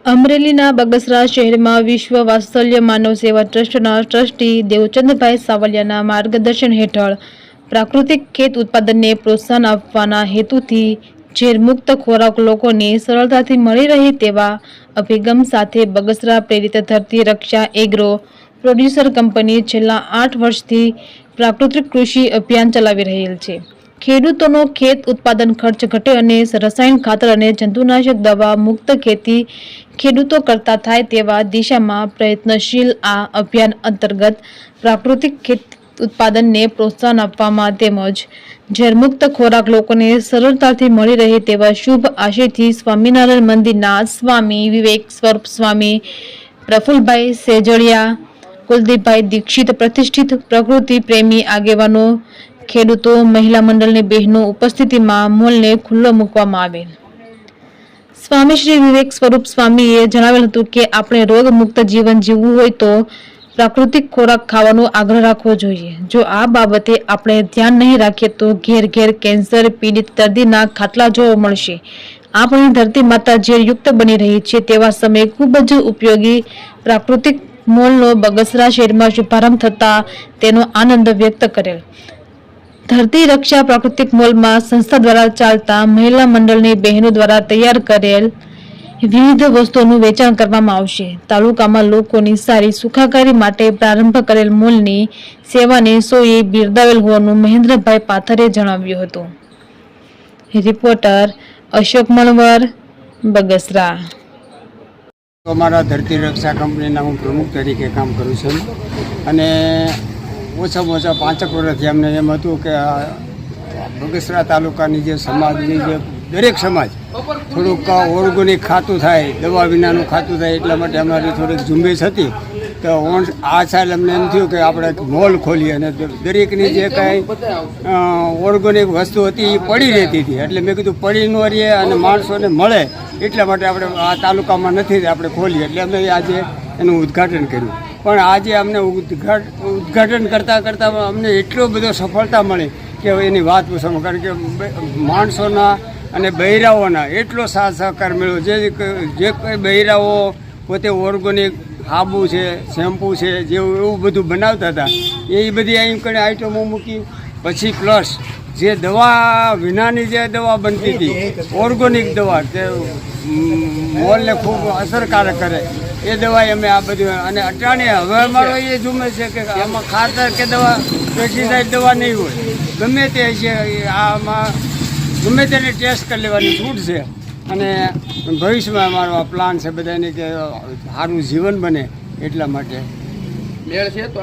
અમરેલીના બગસરા શહેરમાં વિશ્વ વાત્સલ્ય માનવ સેવા ટ્રસ્ટના ટ્રસ્ટી દેવચંદભાઈ સાવલિયાના માર્ગદર્શન હેઠળ પ્રાકૃતિક ખેત ઉત્પાદનને પ્રોત્સાહન આપવાના હેતુથી ઝેરમુક્ત ખોરાક લોકોને સરળતાથી મળી રહે તેવા અભિગમ સાથે બગસરા પ્રેરિત ધરતી રક્ષા એગ્રો પ્રોડ્યુસર કંપની છેલ્લા 8 વર્ષથી પ્રાકૃતિક કૃષિ અભિયાન ચલાવી રહેલ છે। ખેડૂતોનો ખેત ઉત્પાદન ખર્ચ ઘટે અને રસાયણ ખાતર અને જંતુનાશક દવા મુક્ત ખેતી ખેડૂતો કરતા થાય તેવા દિશામાં પ્રયત્નશીલ આ અભિયાન અંતર્ગત પ્રાકૃતિક ખેત ઉત્પાદનને પ્રોત્સાહન આપવામાં તેમજ ઝેરમુક્ત ખોરાક લોકોને સરળતાથી મળી રહે તેવા શુભ આશયથી સ્વામિનારાયણ મંદિરના સ્વામી વિવેક સ્વરૂપ સ્વામી પ્રફુલભાઈ સેજડિયા કુલદીપભાઈ દીક્ષિત પ્રતિષ્ઠિત પ્રકૃતિ પ્રેમી આગેવાનો ખેડૂતો મહિલા મંડળની બહેનો ઉપસ્થિતિમાં મોલને ખુલ્લો મૂકવામાં આવેલ। સ્વામી શ્રી વિવેક સ્વરૂપ સ્વામીએ જણાવેલ હતું કે આપણે રોગ મુક્ત જીવન જીવવું હોય તો પ્રાકૃતિક ખોરાક ખાવાનો આગ્રહ રાખવો જોઈએ। જો આ બાબતે આપણે ધ્યાન નહીં રાખીએ તો ઘેર ઘેર કેન્સર પીડિત દર્દીના ખાટલા જોવા મળશે। આપણી ધરતી માતા ઝેરયુક્ત બની રહી છે તેવા સમયે ખૂબ જ ઉપયોગી પ્રાકૃતિક મોલનો બગસરા શહેરમાં શુભારંભ થતા તેનો આનંદ વ્યક્ત કરેલ। ધરતી રક્ષા પ્રાકૃતિક મોલમાં સંસ્થા દ્વારા ચાલતા મહિલા મંડળની બહેનો દ્વારા તૈયાર કરેલ વિવિધ વસ્તુઓનું વેચાણ કરવામાં આવશે। તાલુકામાં લોકોની સારી સુખાકારી માટે પ્રારંભ કરેલ મોલની સેવાને સૌએ બિરદાવેલ હોવાનું મહેન્દ્રભાઈ પાથરે જણાવ્યું હતું। રિપોર્ટર અશોક મણવર, બગસરા। અમારા ધરતી રક્ષા કંપનીના હું પ્રમુખ તરીકે કામ કરું છું અને ઓછામાં ઓછા 5 વર્ષથી અમને એમ હતું કે બગસરા તાલુકાની જે સમાજની જે દરેક સમાજ થોડુંક ઓર્ગેનિક ખાતું થાય, દવા વિનાનું ખાતું થાય, એટલા માટે અમારી થોડીક ઝુંબેશ હતી। તો આ સાલ અમને એમ થયું કે આપણે મોલ ખોલીએ અને દરેકની જે કાંઈ ઓર્ગેનિક વસ્તુ હતી એ પડી રહેતી હતી, એટલે મેં કીધું પડી ન રહીએ અને માણસોને મળે એટલા માટે આપણે આ તાલુકામાં નથી આપણે ખોલીએ, એટલે અમે આજે એનું ઉદ્ઘાટન કર્યું। પણ આજે અમને ઉદ્ઘાટન કરતાં અમને એટલો બધો સફળતા મળી કે એની વાત પૂછવામાં, કારણ કે માણસોના અને બહેરાઓના એટલો સાથ સહકાર મળ્યો। જે કોઈ બહેરાઓ પોતે ઓર્ગેનિક સાબુ છે, શેમ્પૂ છે, જેવું એવું બધું બનાવતા હતા એ બધી અહીં કણે આઈટમો મૂકી। પછી પ્લસ જે દવા વિનાની જે દવા બનતી હતી ઓર્ગેનિક દવા તે મોલને ખૂબ અસરકારક કરે એ દવા અમે આ બધું, અને અટાણે હવે અમારો એ જુમે છે કે આમાં ખાતર કે દવા પેસ્ટિસાઇડ દવા નહીં હોય, ગમે તે છે આમાં ગમે તેને ટેસ્ટ કરી લેવાની છૂટ છે। અને ભવિષ્યમાં અમારો પ્લાન છે બધાને કે સારું જીવન બને એટલા માટે મેળ છે તો